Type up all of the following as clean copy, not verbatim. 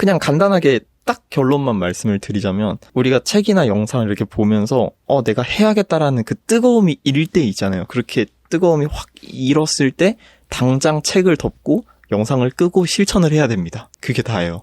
그냥 간단하게 딱 결론만 말씀을 드리자면 우리가 책이나 영상을 이렇게 보면서 내가 해야겠다라는 그 뜨거움이 일 때 있잖아요. 그렇게 뜨거움이 확 일었을 때 당장 책을 덮고 영상을 끄고 실천을 해야 됩니다. 그게 다예요.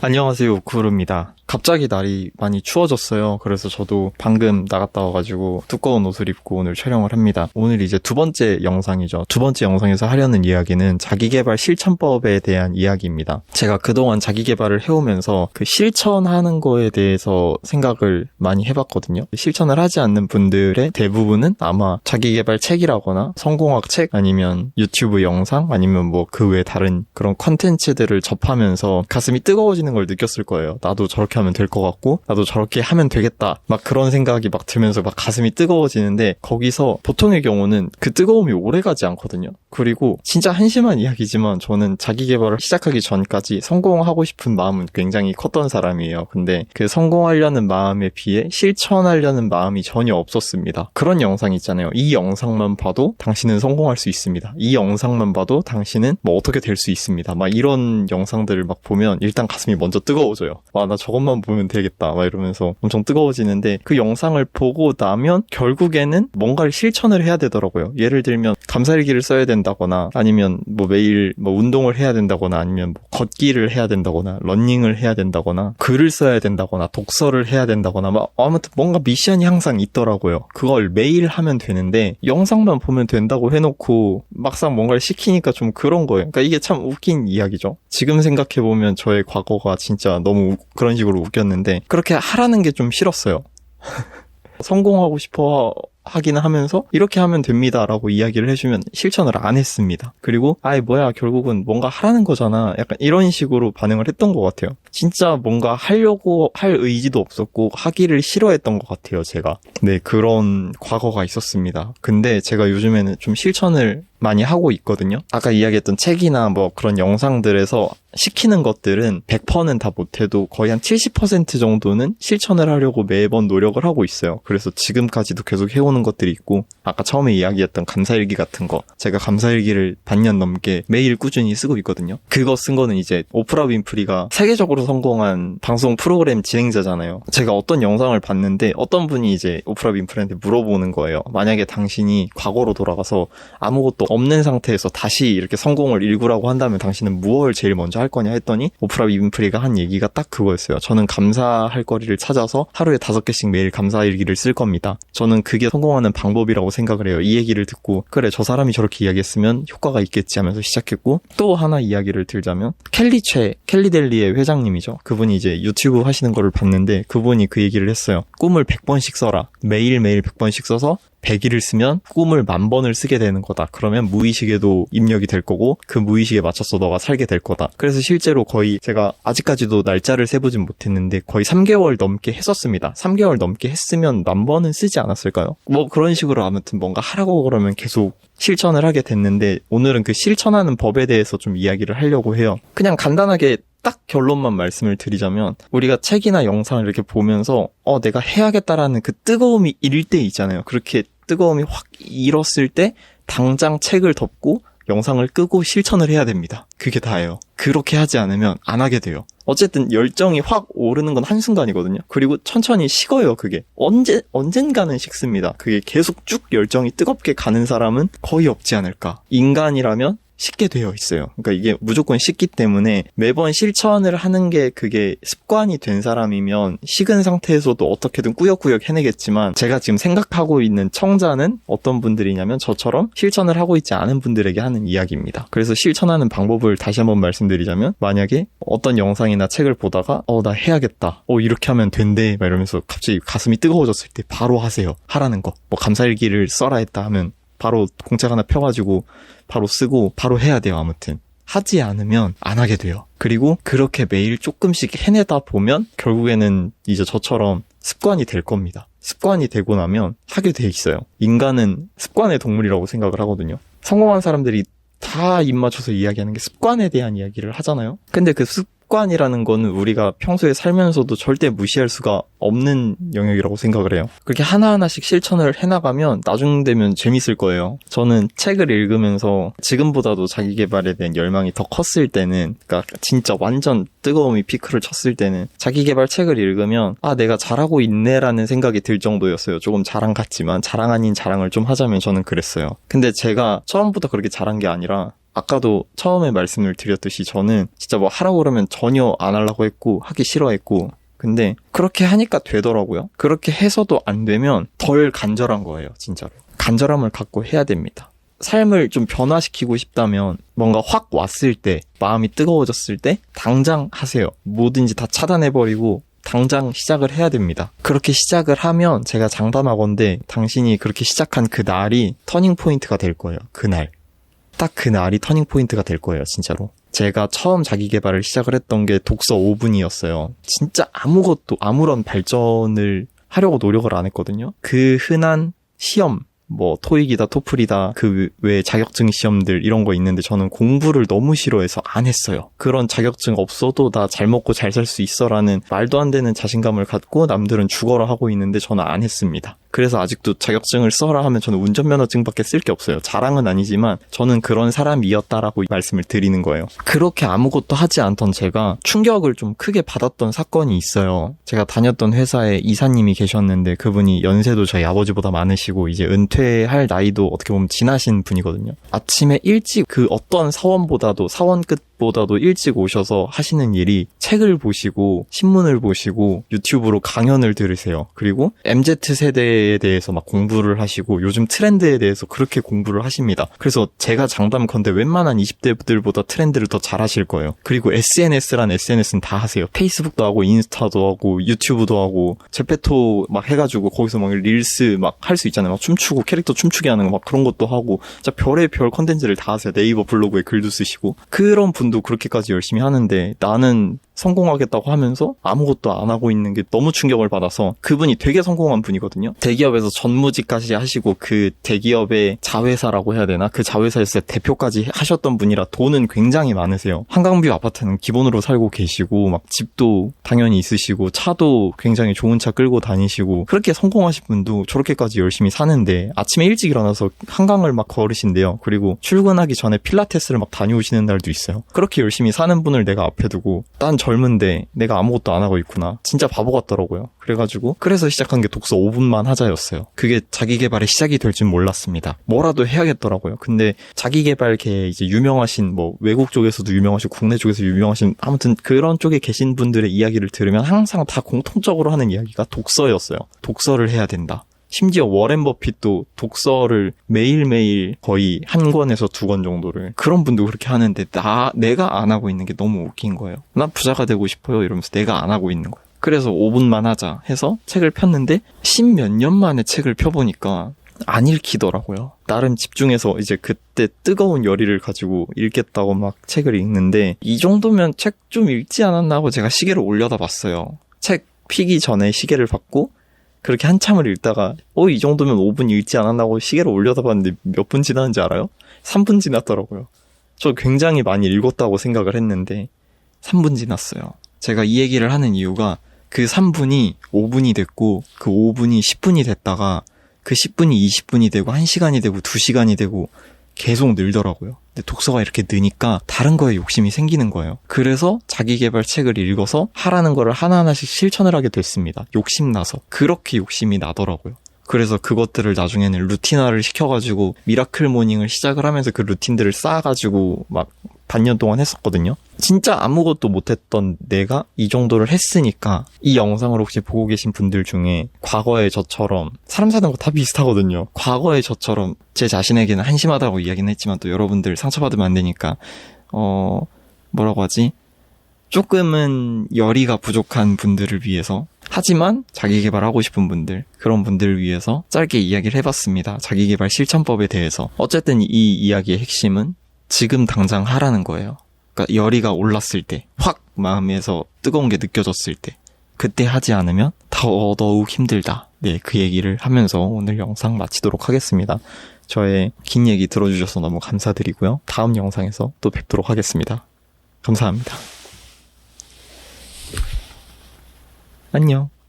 안녕하세요, 구루입니다. 갑자기 날이 많이 추워졌어요. 그래서 저도 방금 나갔다 와가지고 두꺼운 옷을 입고 오늘 촬영을 합니다. 오늘 이제 두 번째 영상이죠. 두 번째 영상에서 하려는 이야기는 자기계발 실천법에 대한 이야기입니다. 제가 그동안 자기계발을 해오면서 그 실천하는 거에 대해서 생각을 많이 해봤거든요. 실천을 하지 않는 분들의 대부분은 아마 자기계발 책이라거나 성공학 책 아니면 유튜브 영상 아니면 뭐 그 외 다른 그런 컨텐츠들을 접하면서 가슴이 뜨거워지는 걸 느꼈을 거예요. 나도 저렇게 하면 될 것 같고 나도 저렇게 하면 되겠다 막 그런 생각이 막 들면서 막 가슴이 뜨거워지는데 거기서 보통의 경우는 그 뜨거움이 오래가지 않거든요. 그리고 진짜 한심한 이야기지만 저는 자기계발을 시작하기 전까지 성공하고 싶은 마음은 굉장히 컸던 사람이에요. 근데 그 성공하려는 마음에 비해 실천하려는 마음이 전혀 없었습니다. 그런 영상 있잖아요. 이 영상만 봐도 당신은 성공할 수 있습니다. 이 영상만 봐도 당신은 뭐 어떻게 될 수 있습니다. 막 이런 영상들을 막 보면 일단 가슴이 먼저 뜨거워져요. 와, 나 저것만 보면 되겠다 막 이러면서 엄청 뜨거워지는데 그 영상을 보고 나면 결국에는 뭔가를 실천을 해야 되더라고요. 예를 들면 감사일기를 써야 된다거나 아니면 뭐 매일 뭐 운동을 해야 된다거나 아니면 뭐 걷기를 해야 된다거나 러닝을 해야 된다거나 글을 써야 된다거나 독서를 해야 된다거나 막 아무튼 뭔가 미션이 항상 있더라고요. 그걸 매일 하면 되는데 영상만 보면 된다고 해놓고 막상 뭔가를 시키니까 좀 그런 거예요. 그러니까 이게 참 웃긴 이야기죠. 지금 생각해보면 저의 과거가 진짜 너무 그런 식으로 웃겼는데 그렇게 하라는 게 좀 싫었어요. 성공하고 싶어 하기는 하면서 이렇게 하면 됩니다 라고 이야기를 해주면 실천을 안 했습니다. 그리고 아이 뭐야 결국은 뭔가 하라는 거잖아 약간 이런 식으로 반응을 했던 것 같아요. 진짜 뭔가 하려고 할 의지도 없었고 하기를 싫어했던 것 같아요. 제가 네 그런 과거가 있었습니다. 근데 제가 요즘에는 좀 실천을 많이 하고 있거든요. 아까 이야기했던 책이나 뭐 그런 영상들에서 시키는 것들은 100%는 다 못해도 거의 한 70% 정도는 실천을 하려고 매번 노력을 하고 있어요. 그래서 지금까지도 계속 해오는 것들이 있고 아까 처음에 이야기했던 감사일기 같은 거 제가 감사일기를 반년 넘게 매일 꾸준히 쓰고 있거든요. 그거 쓴 거는 이제 오프라 윈프리가 세계적으로 성공한 방송 프로그램 진행자잖아요. 제가 어떤 영상을 봤는데 어떤 분이 이제 오프라 윈프리한테 물어보는 거예요. 만약에 당신이 과거로 돌아가서 아무것도 없는 상태에서 다시 이렇게 성공을 일구라고 한다면 당신은 무엇을 제일 먼저 할 거냐 했더니 오프라 윈프리가 한 얘기가 딱 그거였어요. 저는 감사할 거리를 찾아서 하루에 5개씩 매일 감사일기를 쓸 겁니다. 저는 그게 성공하는 방법이라고 생각을 해요. 이 얘기를 듣고 그래 저 사람이 저렇게 이야기했으면 효과가 있겠지 하면서 시작했고 또 하나 이야기를 들자면 켈리델리의 회장님이죠. 그분이 이제 유튜브 하시는 거를 봤는데 그분이 그 얘기를 했어요. 꿈을 100번씩 써라. 매일매일 100번씩 써서 100일을 쓰면 꿈을 10,000번을 쓰게 되는 거다. 그러면 무의식에도 입력이 될 거고 그 무의식에 맞춰서 너가 살게 될 거다. 그래서 실제로 거의 제가 아직까지도 날짜를 세보진 못했는데 거의 3개월 넘게 했었습니다. 3개월 넘게 했으면 10,000번은 쓰지 않았을까요? 뭐 그런 식으로 아무튼 뭔가 하라고 그러면 계속 실천을 하게 됐는데 오늘은 그 실천하는 법에 대해서 좀 이야기를 하려고 해요. 그냥 간단하게 딱 결론만 말씀을 드리자면 우리가 책이나 영상을 이렇게 보면서 내가 해야겠다라는 그 뜨거움이 일 때 있잖아요. 그렇게 뜨거움이 확 일었을 때 당장 책을 덮고 영상을 끄고 실천을 해야 됩니다. 그게 다예요. 그렇게 하지 않으면 안 하게 돼요. 어쨌든 열정이 확 오르는 건 한순간이거든요. 그리고 천천히 식어요. 그게 언젠가는 식습니다. 그게 계속 쭉 열정이 뜨겁게 가는 사람은 거의 없지 않을까. 인간이라면 식게 되어 있어요. 그러니까 이게 무조건 식기 때문에 매번 실천을 하는 게 그게 습관이 된 사람이면 식은 상태에서도 어떻게든 꾸역꾸역 해내겠지만 제가 지금 생각하고 있는 청자는 어떤 분들이냐면 저처럼 실천을 하고 있지 않은 분들에게 하는 이야기입니다. 그래서 실천하는 방법을 다시 한번 말씀드리자면 만약에 어떤 영상이나 책을 보다가 나 해야겠다. 이렇게 하면 된대. 막 이러면서 갑자기 가슴이 뜨거워졌을 때 바로 하세요. 하라는 거. 뭐 감사일기를 써라 했다 하면 바로 공책 하나 펴가지고 바로 쓰고 바로 해야 돼요. 아무튼 하지 않으면 안 하게 돼요. 그리고 그렇게 매일 조금씩 해내다 보면 결국에는 이제 저처럼 습관이 될 겁니다. 습관이 되고 나면 하게 돼 있어요. 인간은 습관의 동물이라고 생각을 하거든요. 성공한 사람들이 다 입 맞춰서 이야기하는 게 습관에 대한 이야기를 하잖아요. 근데 그 습관이라는 거는 우리가 평소에 살면서도 절대 무시할 수가 없는 영역이라고 생각을 해요. 그렇게 하나하나씩 실천을 해나가면 나중 되면 재밌을 거예요. 저는 책을 읽으면서 지금보다도 자기 개발에 대한 열망이 더 컸을 때는, 그러니까 진짜 완전 뜨거움이 피크를 쳤을 때는 자기 개발 책을 읽으면 내가 잘하고 있네라는 생각이 들 정도였어요. 조금 자랑 같지만 자랑 아닌 자랑을 좀 하자면 저는 그랬어요. 근데 제가 처음부터 그렇게 잘한 게 아니라 아까도 처음에 말씀을 드렸듯이 저는 진짜 뭐 하라고 그러면 전혀 안 하려고 했고 하기 싫어했고, 근데 그렇게 하니까 되더라고요. 그렇게 해서도 안 되면 덜 간절한 거예요. 진짜로 간절함을 갖고 해야 됩니다. 삶을 좀 변화시키고 싶다면 뭔가 확 왔을 때, 마음이 뜨거워졌을 때 당장 하세요. 뭐든지 다 차단해버리고 당장 시작을 해야 됩니다. 그렇게 시작을 하면 제가 장담하건대 당신이 그렇게 시작한 그 날이 터닝 포인트가 될 거예요. 그날. 딱 그 날이 터닝 포인트가 될 거예요. 진짜로. 제가 처음 자기 개발을 시작을 했던 게 독서 5분이었어요. 진짜 아무런 발전을 하려고 노력을 안 했거든요. 그 흔한 시험, 뭐 토익이다 토플이다 그 외 자격증 시험들 이런 거 있는데 저는 공부를 너무 싫어해서 안 했어요. 그런 자격증 없어도 나 잘 먹고 잘 살 수 있어라는 말도 안 되는 자신감을 갖고 남들은 죽어라 하고 있는데 저는 안 했습니다. 그래서 아직도 자격증을 써라 하면 저는 운전면허증밖에 쓸 게 없어요. 자랑은 아니지만 저는 그런 사람이었다라고 말씀을 드리는 거예요. 그렇게 아무것도 하지 않던 제가 충격을 좀 크게 받았던 사건이 있어요. 제가 다녔던 회사에 이사님이 계셨는데 그분이 연세도 저희 아버지보다 많으시고 이제 은퇴할 나이도 어떻게 보면 지나신 분이거든요. 아침에 일찍 그 어떤 사원 끝보다도 일찍 오셔서 하시는 일이 책을 보시고 신문을 보시고 유튜브로 강연을 들으세요. 그리고 MZ세대에 대해서 막 공부를 하시고 요즘 트렌드에 대해서 그렇게 공부를 하십니다. 그래서 제가 장담컨대 웬만한 20대들보다 트렌드를 더 잘 하실 거예요. 그리고 SNS는 다 하세요. 페이스북도 하고 인스타도 하고 유튜브도 하고 제페토 막 해가지고 거기서 막 릴스 막 할 수 있잖아요. 막 춤추고 캐릭터 춤추게 하는 거 막 그런 것도 하고 진짜 별의 별 컨텐츠를 다 하세요. 네이버 블로그에 글도 쓰시고. 그런 분도 그렇게까지 열심히 하는데 나는 성공하겠다고 하면서 아무것도 안 하고 있는 게 너무 충격을 받아서, 그분이 되게 성공한 분이거든요. 대기업에서 전무직까지 하시고 그 대기업의 자회사라고 해야 되나? 그 자회사에서 대표까지 하셨던 분이라 돈은 굉장히 많으세요. 한강뷰 아파트는 기본으로 살고 계시고 막 집도 당연히 있으시고 차도 굉장히 좋은 차 끌고 다니시고, 그렇게 성공하신 분도 저렇게까지 열심히 사는데 아침에 일찍 일어나서 한강을 막 걸으신대요. 그리고 출근하기 전에 필라테스를 막 다녀오시는 날도 있어요. 그렇게 열심히 사는 분을 내가 앞에 두고 난 젊은데 내가 아무것도 안 하고 있구나. 진짜 바보 같더라고요. 그래서 시작한 게 독서 5분만 하자였어요. 그게 자기 개발의 시작이 될 줄 몰랐습니다. 뭐라도 해야겠더라고요. 근데 자기 개발계 이제 유명하신 뭐 외국 쪽에서도 유명하시고 국내 쪽에서 유명하신 아무튼 그런 쪽에 계신 분들의 이야기를 들으면 항상 다 공통적으로 하는 이야기가 독서였어요. 독서를 해야 된다. 심지어 워렌 버핏도 독서를 매일매일 거의 한 권에서 2권 정도를, 그런 분도 그렇게 하는데 내가 안 하고 있는 게 너무 웃긴 거예요. 난 부자가 되고 싶어요 이러면서 내가 안 하고 있는 거예요. 그래서 5분만 하자 해서 책을 폈는데 10몇 년 만에 책을 펴보니까 안 읽히더라고요. 나름 집중해서 이제 그때 뜨거운 열의를 가지고 읽겠다고 막 책을 읽는데 이 정도면 책 좀 읽지 않았나 하고 제가 시계를 올려다 봤어요. 책 피기 전에 시계를 봤고 그렇게 한참을 읽다가 이 정도면 5분 읽지 않았나고 시계를 올려다 봤는데 몇 분 지났는지 알아요? 3분 지났더라고요. 저 굉장히 많이 읽었다고 생각을 했는데 3분 지났어요. 제가 이 얘기를 하는 이유가 그 3분이 5분이 됐고 그 5분이 10분이 됐다가 그 10분이 20분이 되고 1시간이 되고 2시간이 되고 계속 늘더라고요. 근데 독서가 이렇게 느니까 다른 거에 욕심이 생기는 거예요. 그래서 자기계발 책을 읽어서 하라는 거를 하나하나씩 실천을 하게 됐습니다. 욕심나서. 그렇게 욕심이 나더라고요. 그래서 그것들을 나중에는 루틴화를 시켜가지고 미라클 모닝을 시작을 하면서 그 루틴들을 쌓아가지고 막 반년 동안 했었거든요. 진짜 아무것도 못했던 내가 이 정도를 했으니까 이 영상을 혹시 보고 계신 분들 중에 과거의 저처럼, 사람 사는 거 다 비슷하거든요. 과거의 저처럼 제 자신에게는 한심하다고 이야기는 했지만 또 여러분들 상처받으면 안 되니까 뭐라고 하지? 조금은 열의가 부족한 분들을 위해서, 하지만 자기계발하고 싶은 분들, 그런 분들을 위해서 짧게 이야기를 해봤습니다. 자기계발 실천법에 대해서. 어쨌든 이 이야기의 핵심은 지금 당장 하라는 거예요. 그러니까 열의가 올랐을 때, 확 마음에서 뜨거운 게 느껴졌을 때, 그때 하지 않으면 더더욱 힘들다. 네, 그 얘기를 하면서 오늘 영상 마치도록 하겠습니다. 저의 긴 얘기 들어주셔서 너무 감사드리고요. 다음 영상에서 또 뵙도록 하겠습니다. 감사합니다. 안녕.